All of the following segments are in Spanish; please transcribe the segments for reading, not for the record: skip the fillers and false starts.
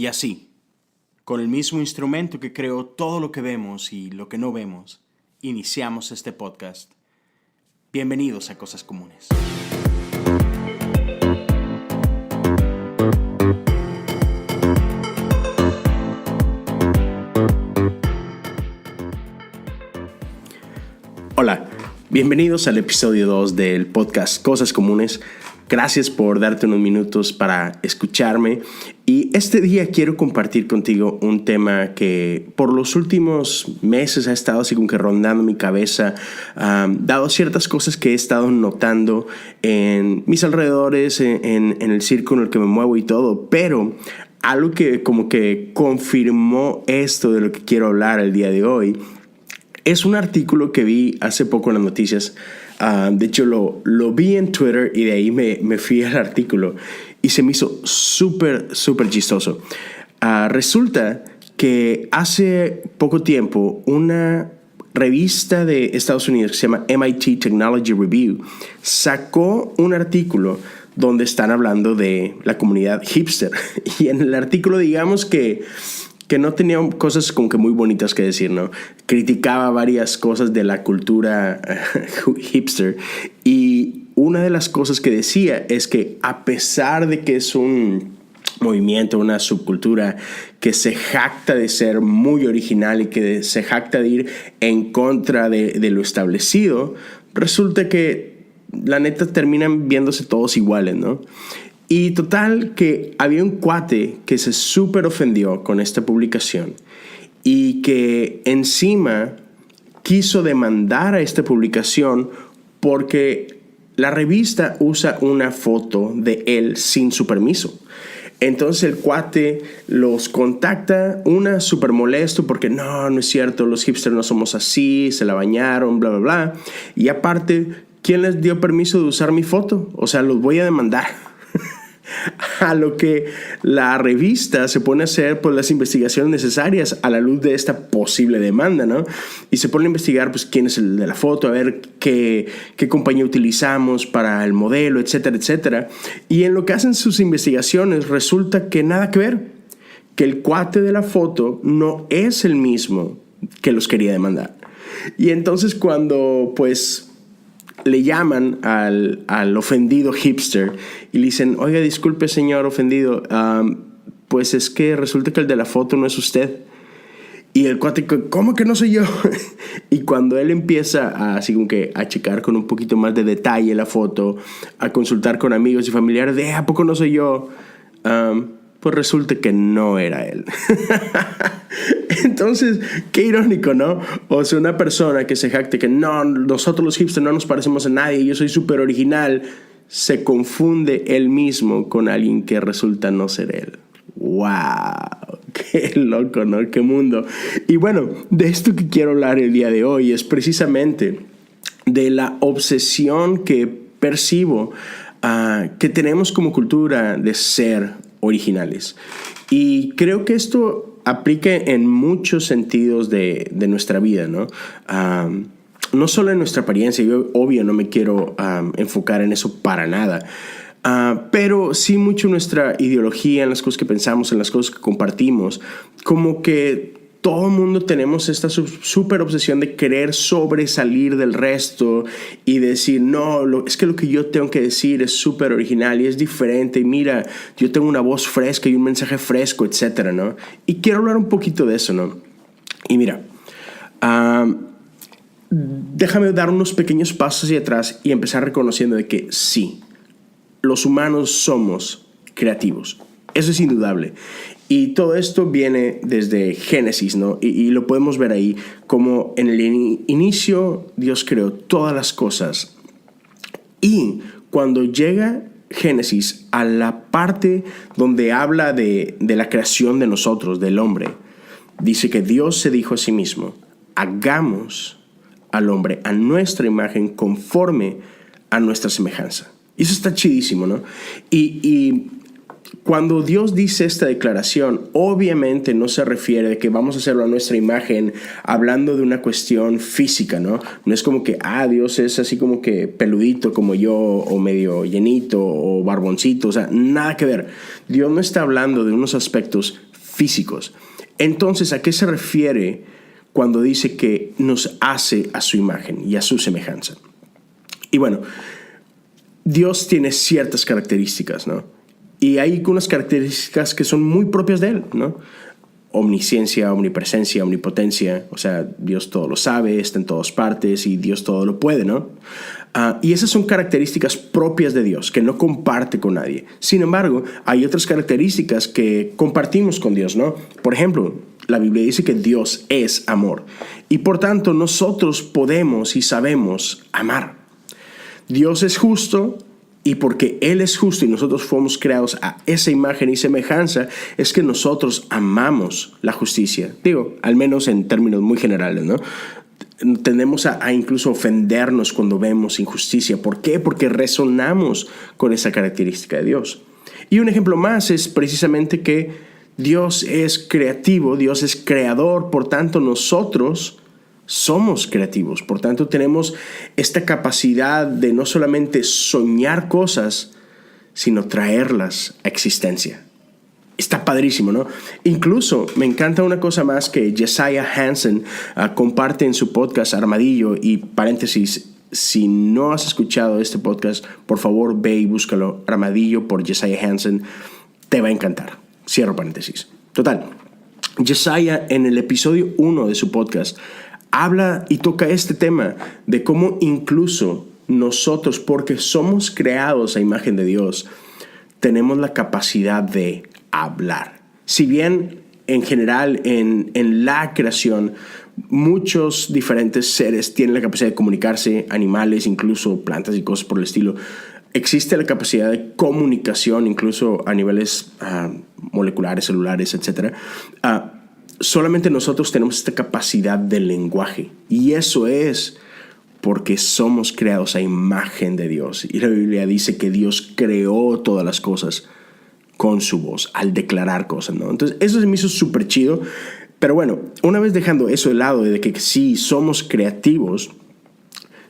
Y así, con el mismo instrumento que creó todo lo que vemos y lo que no vemos, iniciamos este podcast. Bienvenidos a Cosas Comunes. Hola, bienvenidos al episodio 2 del podcast Cosas Comunes. Gracias por darte unos minutos para escucharme. Y este día quiero compartir contigo un tema que por los últimos meses ha estado así como que rondando mi cabeza, dado ciertas cosas que he estado notando en mis alrededores, en el círculo en el que me muevo y todo. Pero algo que como que confirmó esto de lo que quiero hablar el día de hoy es un artículo que vi hace poco en las noticias. De hecho, lo vi en Twitter y de ahí me fui al artículo y se me hizo súper chistoso. Resulta que hace poco tiempo una revista de Estados Unidos que se llama MIT Technology Review sacó un artículo donde están hablando de la comunidad hipster. Y en el artículo digamos que no tenía cosas como que muy bonitas que decir, ¿no? Criticaba varias cosas de la cultura hipster. Y una de las cosas que decía es que a pesar de que es un movimiento, una subcultura que se jacta de ser muy original y que se jacta de ir en contra de lo establecido, resulta que la neta terminan viéndose todos iguales, ¿no? Y total que había un cuate que se súper ofendió con esta publicación y que encima quiso demandar a esta publicación porque la revista usa una foto de él sin su permiso. Entonces el cuate los contacta, súper molesto porque no es cierto, los hipsters no somos así, se la bañaron, bla, bla, bla. Y aparte, ¿quién les dio permiso de usar mi foto? O sea, los voy a demandar. A lo que la revista se pone a hacer pues, las investigaciones necesarias a la luz de esta posible demanda, ¿no? Y se pone a investigar pues, quién es el de la foto, a ver qué compañía utilizamos para el modelo, etcétera, etcétera. Y en lo que hacen sus investigaciones resulta que nada que ver, que el cuate de la foto no es el mismo que los quería demandar. Y entonces cuando pues le llaman al ofendido hipster y le dicen, oiga, disculpe señor ofendido, pues es que resulta que el de la foto no es usted. Y el cuate, ¿cómo que no soy yo? Y cuando él empieza así como que a checar con un poquito más de detalle la foto, a consultar con amigos y familiares de, ¿a poco no soy yo? Pues resulta que no era él. Entonces, qué irónico, ¿no? O sea, una persona que se jacte que no, nosotros los hipsters no nos parecemos a nadie, yo soy súper original, se confunde él mismo con alguien que resulta no ser él. ¡Wow! ¡Qué loco!, ¿no? ¡Qué mundo! Y bueno, de esto que quiero hablar el día de hoy es precisamente de la obsesión que percibo que tenemos como cultura de ser originales. Y creo que esto aplica en muchos sentidos de nuestra vida, ¿no? No solo en nuestra apariencia, yo obvio no me quiero enfocar en eso para nada, pero sí mucho en nuestra ideología, en las cosas que pensamos, en las cosas que compartimos, como que todo el mundo tenemos esta súper obsesión de querer sobresalir del resto y decir, no, es que lo que yo tengo que decir es súper original y es diferente. Y mira, yo tengo una voz fresca y un mensaje fresco, etcétera, ¿no? Y quiero hablar un poquito de eso, ¿no? Y mira, déjame dar unos pequeños pasos hacia atrás y empezar reconociendo de que sí, los humanos somos creativos. Eso es indudable. Y todo esto viene desde Génesis, ¿no? Y lo podemos ver ahí, como en el inicio Dios creó todas las cosas. Y cuando llega Génesis a la parte donde habla de la creación de nosotros, del hombre, dice que Dios se dijo a sí mismo, hagamos al hombre a nuestra imagen conforme a nuestra semejanza. Y eso está chidísimo, ¿no? Y cuando Dios dice esta declaración, obviamente no se refiere a que vamos a hacerlo a nuestra imagen, hablando de una cuestión física, ¿no? No es como que, Dios es así como que peludito como yo, o medio llenito, o barboncito, o sea, nada que ver. Dios no está hablando de unos aspectos físicos. Entonces, ¿a qué se refiere cuando dice que nos hace a su imagen y a su semejanza? Y bueno, Dios tiene ciertas características, ¿no? Y hay unas características que son muy propias de Él, ¿no? Omnisciencia, omnipresencia, omnipotencia. O sea, Dios todo lo sabe, está en todas partes y Dios todo lo puede, ¿no? Y esas son características propias de Dios, que no comparte con nadie. Sin embargo, hay otras características que compartimos con Dios, ¿no? Por ejemplo, la Biblia dice que Dios es amor. Y por tanto, nosotros podemos y sabemos amar. Dios es justo, y porque Él es justo y nosotros fuimos creados a esa imagen y semejanza, es que nosotros amamos la justicia. Digo, al menos en términos muy generales, ¿no? Tendemos a incluso ofendernos cuando vemos injusticia. ¿Por qué? Porque resonamos con esa característica de Dios. Y un ejemplo más es precisamente que Dios es creativo, Dios es creador, por tanto nosotros somos creativos. Por tanto tenemos esta capacidad de no solamente soñar cosas, sino traerlas a existencia. Está padrísimo, ¿no? Incluso me encanta una cosa más que Josiah Hansen comparte en su podcast Armadillo. Y paréntesis, si no has escuchado este podcast, por favor ve y búscalo. Armadillo por Josiah Hansen. Te va a encantar. Cierro paréntesis. Total. Josiah en el episodio 1 de su podcast habla y toca este tema de cómo incluso nosotros, porque somos creados a imagen de Dios, tenemos la capacidad de hablar. Si bien en general en la creación muchos diferentes seres tienen la capacidad de comunicarse, animales, incluso plantas y cosas por el estilo, existe la capacidad de comunicación incluso a niveles moleculares, celulares, etc. Solamente nosotros tenemos esta capacidad de lenguaje, y eso es porque somos creados a imagen de Dios. Y la Biblia dice que Dios creó todas las cosas con su voz, al declarar cosas, ¿no? Entonces, eso se me hizo súper chido. Pero bueno, una vez dejando eso de lado, de que sí somos creativos,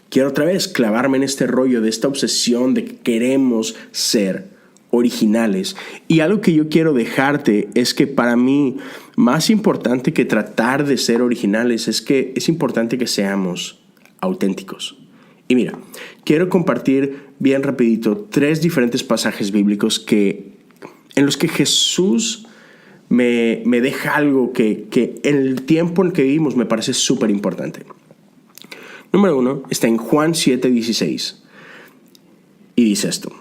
quiero otra vez clavarme en este rollo de esta obsesión de que queremos ser originales. Y algo que yo quiero dejarte es que para mí, más importante que tratar de ser originales, es que es importante que seamos auténticos. Y mira, quiero compartir bien rapidito 3 diferentes pasajes bíblicos en los que Jesús me deja algo que en el tiempo en que vivimos me parece súper importante. Número 1 está en Juan 7:16 y dice esto: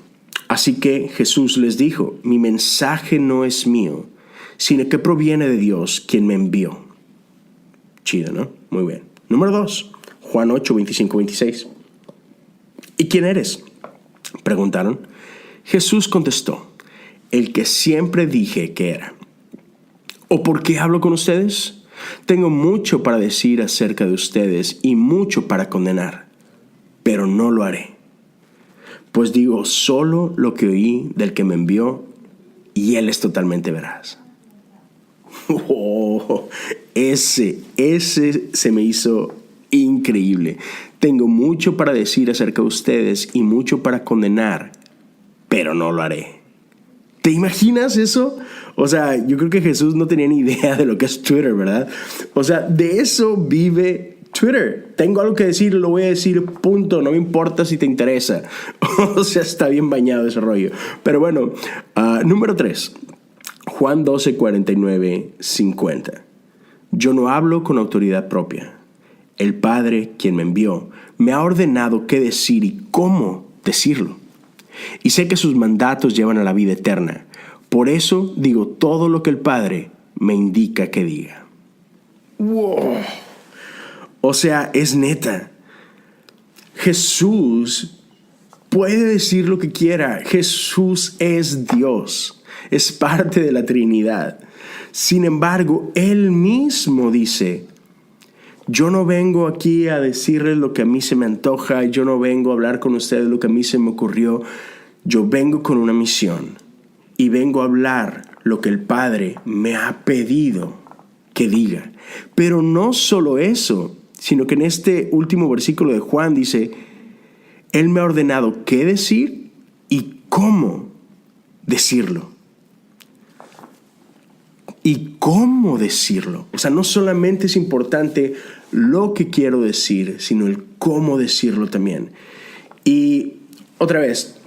así que Jesús les dijo, mi mensaje no es mío, sino que proviene de Dios, quien me envió. Chido, ¿no? Muy bien. Número 2, Juan 8:25-26. ¿Y quién eres?, preguntaron. Jesús contestó, el que siempre dije que era. ¿O por qué hablo con ustedes? Tengo mucho para decir acerca de ustedes y mucho para condenar, pero no lo haré. Pues digo solo lo que oí del que me envió, y él es totalmente veraz. Oh, ese se me hizo increíble. Tengo mucho para decir acerca de ustedes y mucho para condenar, pero no lo haré. ¿Te imaginas eso? O sea, yo creo que Jesús no tenía ni idea de lo que es Twitter, ¿verdad? O sea, de eso vive Twitter. Tengo algo que decir, lo voy a decir, punto. No me importa si te interesa. O sea, está bien bañado ese rollo. Pero bueno, número 3. Juan 12:49-50. Yo no hablo con autoridad propia. El Padre, quien me envió, me ha ordenado qué decir y cómo decirlo. Y sé que sus mandatos llevan a la vida eterna. Por eso digo todo lo que el Padre me indica que diga. ¡Wow! O sea, es neta. Jesús puede decir lo que quiera. Jesús es Dios. Es parte de la Trinidad. Sin embargo, Él mismo dice, yo no vengo aquí a decirles lo que a mí se me antoja. Yo no vengo a hablar con ustedes lo que a mí se me ocurrió. Yo vengo con una misión. Y vengo a hablar lo que el Padre me ha pedido que diga. Pero no solo eso, sino que en este último versículo de Juan dice, Él me ha ordenado qué decir y cómo decirlo. y cómo decirlo. O sea, no solamente es importante lo que quiero decir, sino el cómo decirlo también. Y otra vez,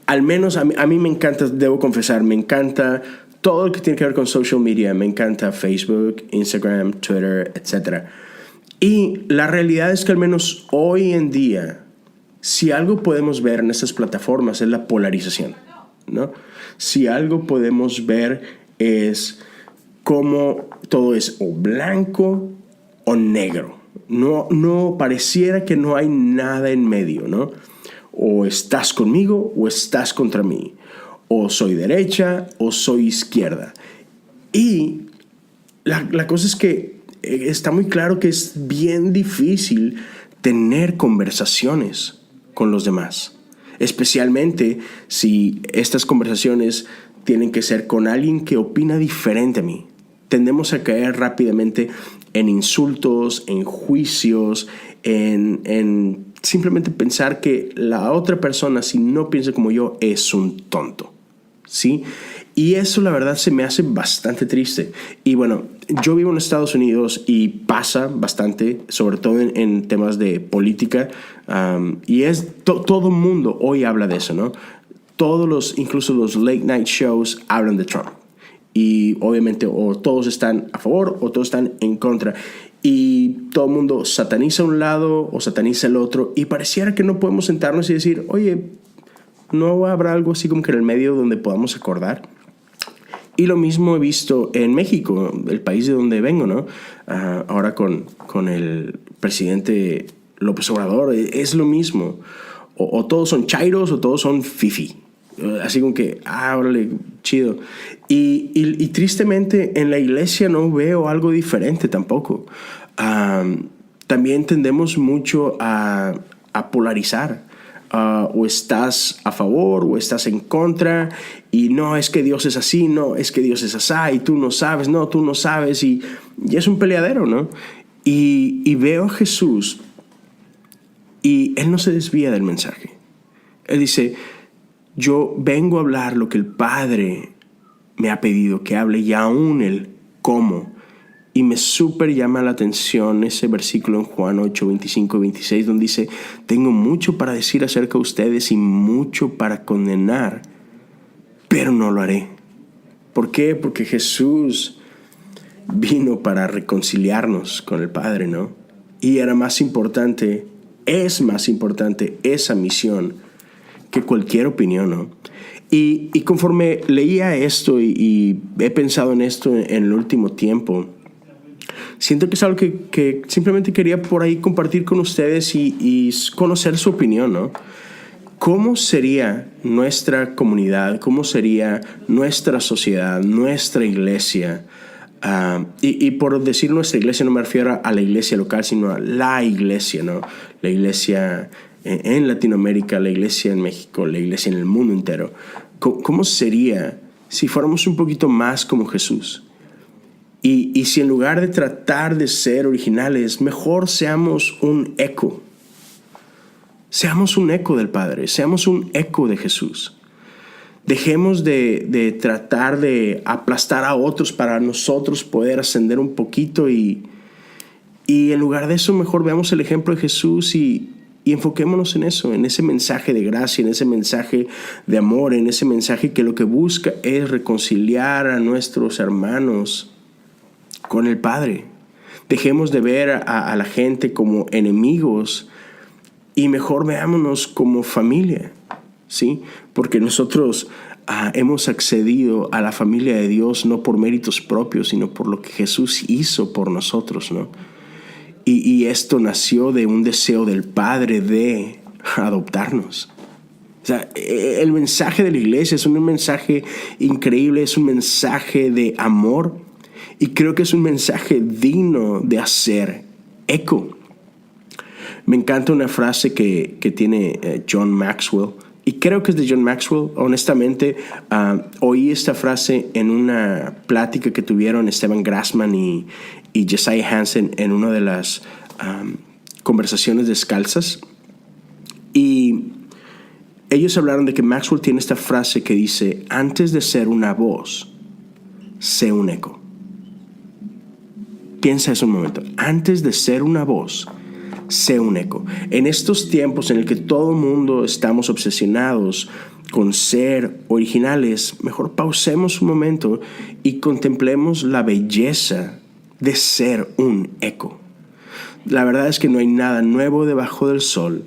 al menos a mí me encanta, debo confesar, me encanta todo lo que tiene que ver con social media. Me encanta Facebook, Instagram, Twitter, etc. Y la realidad es que al menos hoy en día, si algo podemos ver en estas plataformas es la polarización, ¿no? Si algo podemos ver es cómo todo es o blanco o negro. No pareciera que no hay nada en medio, ¿no? O estás conmigo o estás contra mí. O soy derecha o soy izquierda. Y la cosa es que está muy claro que es bien difícil tener conversaciones con los demás. Especialmente si estas conversaciones tienen que ser con alguien que opina diferente a mí. Tendemos a caer rápidamente en insultos, en juicios, en simplemente pensar que la otra persona, si no piensa como yo, es un tonto, ¿sí? Y eso la verdad se me hace bastante triste. Y bueno, yo vivo en Estados Unidos y pasa bastante, sobre todo en temas de política. Y todo el mundo hoy habla de eso, ¿no? Incluso los late night shows hablan de Trump. Y obviamente o todos están a favor o todos están en contra. Y todo el mundo sataniza un lado o sataniza el otro. Y pareciera que no podemos sentarnos y decir, oye, ¿no habrá algo así como que en el medio donde podamos acordar? Y lo mismo he visto en México, el país de donde vengo, ¿no? Ahora con el presidente López Obrador, es lo mismo. O todos son chairos o todos son fifi. Así como que, órale, chido. Y tristemente en la iglesia no veo algo diferente tampoco. También tendemos mucho a polarizar. O estás a favor o estás en contra, y no, es que Dios es así, no, es que Dios es así, y tú no sabes, no, tú no sabes, y es un peleadero, ¿no? Y veo a Jesús y Él no se desvía del mensaje. Él dice, yo vengo a hablar lo que el Padre me ha pedido que hable, y aún el cómo. Y me súper llama la atención ese versículo en Juan 8, 25 y 26, donde dice, tengo mucho para decir acerca de ustedes y mucho para condenar, pero no lo haré. ¿Por qué? Porque Jesús vino para reconciliarnos con el Padre, ¿no? Y es más importante esa misión que cualquier opinión, ¿no? Y conforme leía esto y he pensado en esto en el último tiempo, siento que es algo que simplemente quería por ahí compartir con ustedes y conocer su opinión, ¿no? ¿Cómo sería nuestra comunidad? ¿Cómo sería nuestra sociedad, nuestra iglesia? Y por decir nuestra iglesia no me refiero a la iglesia local, sino a la iglesia, ¿no? La iglesia en Latinoamérica, la iglesia en México, la iglesia en el mundo entero. ¿Cómo sería si fuéramos un poquito más como Jesús? Y si en lugar de tratar de ser originales, mejor seamos un eco. Seamos un eco del Padre, seamos un eco de Jesús. Dejemos de tratar de aplastar a otros para nosotros poder ascender un poquito y en lugar de eso mejor veamos el ejemplo de Jesús y enfoquémonos en eso, en ese mensaje de gracia, en ese mensaje de amor, en ese mensaje que lo que busca es reconciliar a nuestros hermanos con el Padre. Dejemos de ver a la gente como enemigos y mejor veámonos como familia, ¿sí? Porque nosotros hemos accedido a la familia de Dios no por méritos propios, sino por lo que Jesús hizo por nosotros, ¿no? Y esto nació de un deseo del Padre de adoptarnos. O sea, el mensaje de la iglesia es un mensaje increíble, es un mensaje de amor. Y creo que es un mensaje digno de hacer eco. Me encanta una frase que tiene John Maxwell. Y creo que es de John Maxwell. Honestamente, oí esta frase en una plática que tuvieron Steven Grassman y Josiah Hansen en una de las conversaciones descalzas. Y ellos hablaron de que Maxwell tiene esta frase que dice, antes de ser una voz, sé un eco. Piensa eso un momento. Antes de ser una voz, sé un eco. En estos tiempos en el que todo el mundo estamos obsesionados con ser originales, mejor pausemos un momento y contemplemos la belleza de ser un eco. La verdad es que no hay nada nuevo debajo del sol.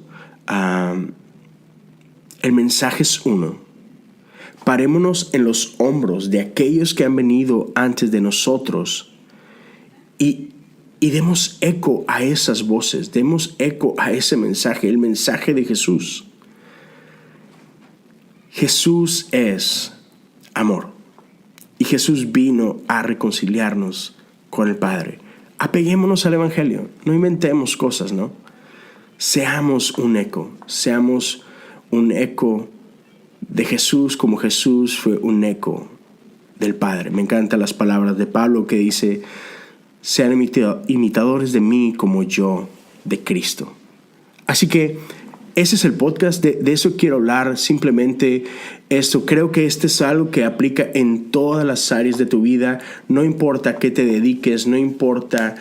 El mensaje es uno. Parémonos en los hombros de aquellos que han venido antes de nosotros y demos eco a esas voces, demos eco a ese mensaje, el mensaje de Jesús. Jesús es amor y Jesús vino a reconciliarnos con el Padre. Apeguémonos al Evangelio, no inventemos cosas, ¿no? Seamos un eco de Jesús como Jesús fue un eco del Padre. Me encantan las palabras de Pablo que dice: sean imitadores de mí como yo de Cristo. Así que ese es el podcast, de eso quiero hablar, simplemente esto. Creo que este es algo que aplica en todas las áreas de tu vida, no importa qué te dediques, no importa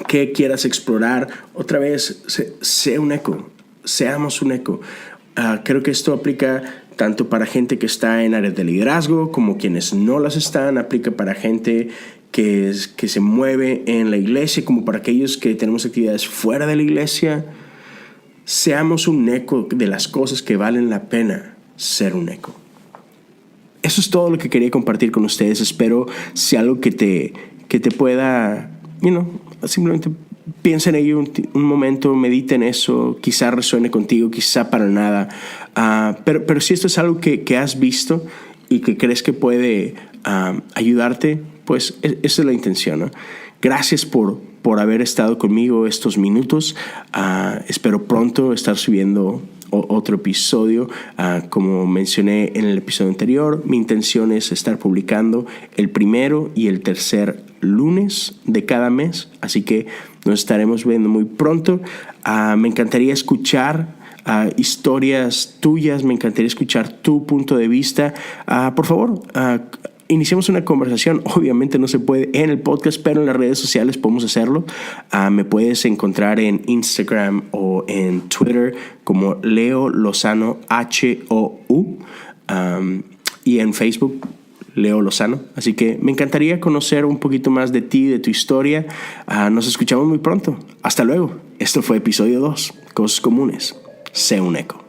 qué quieras explorar. Otra vez, sé un eco, seamos un eco. Creo que esto aplica tanto para gente que está en áreas de liderazgo como quienes no las están, aplica para gente que se mueve en la iglesia, como para aquellos que tenemos actividades fuera de la iglesia. Seamos un eco de las cosas que valen la pena ser un eco. Eso es todo lo que quería compartir con ustedes. Espero sea algo que te pueda, simplemente piensa en ello un momento, medita en eso, quizá resuene contigo, quizá para nada. Pero si esto es algo que has visto y que crees que puede ayudarte, pues esa es la intención, ¿no? Gracias por haber estado conmigo estos minutos. Espero pronto estar subiendo otro episodio. Como mencioné en el episodio anterior, mi intención es estar publicando el primero y el tercer lunes de cada mes. Así que nos estaremos viendo muy pronto. Me encantaría escuchar historias tuyas, me encantaría escuchar tu punto de vista. Por favor, iniciemos una conversación. Obviamente no se puede en el podcast, pero en las redes sociales podemos hacerlo. Me puedes encontrar en Instagram o en Twitter como Leo Lozano HOU, y en Facebook Leo Lozano. Así que me encantaría conocer un poquito más de ti, de tu historia. Nos escuchamos muy pronto. Hasta luego. Esto fue episodio 2, Cosas Comunes. Sé un eco.